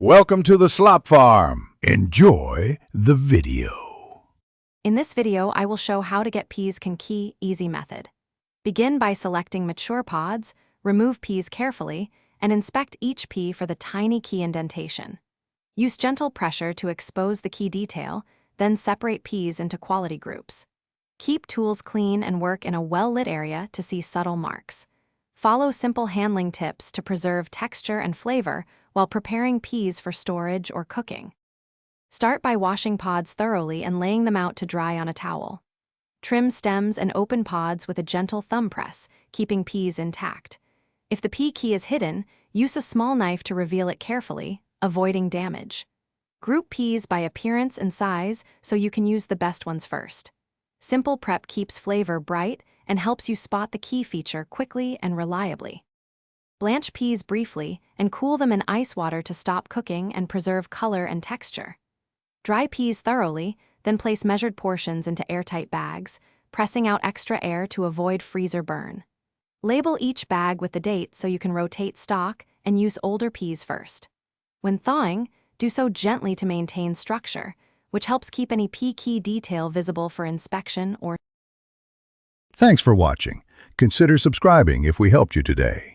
Welcome to the Slop Farm. Enjoy the video. In this video, I will show how to get peas key easy method. Begin by selecting mature pods, remove peas carefully, and inspect each pea for the tiny key indentation. Use gentle pressure to expose the key detail, then separate peas into quality groups. Keep tools clean and work in a well-lit area to see subtle marks. Follow simple handling tips to preserve texture and flavor while preparing peas for storage or cooking. Start by washing pods thoroughly and laying them out to dry on a towel. Trim stems and open pods with a gentle thumb press, keeping peas intact. If the pea key is hidden, use a small knife to reveal it carefully, avoiding damage. Group peas by appearance and size so you can use the best ones first. Simple prep keeps flavor bright and helps you spot the key feature quickly and reliably. Blanch peas briefly and cool them in ice water to stop cooking and preserve color and texture. Dry peas thoroughly, then place measured portions into airtight bags, pressing out extra air to avoid freezer burn. Label each bag with the date so you can rotate stock and use older peas first. When thawing, do so gently to maintain structure, which helps keep any pea key detail visible for inspection or. Thanks for watching. Consider subscribing if we helped you today.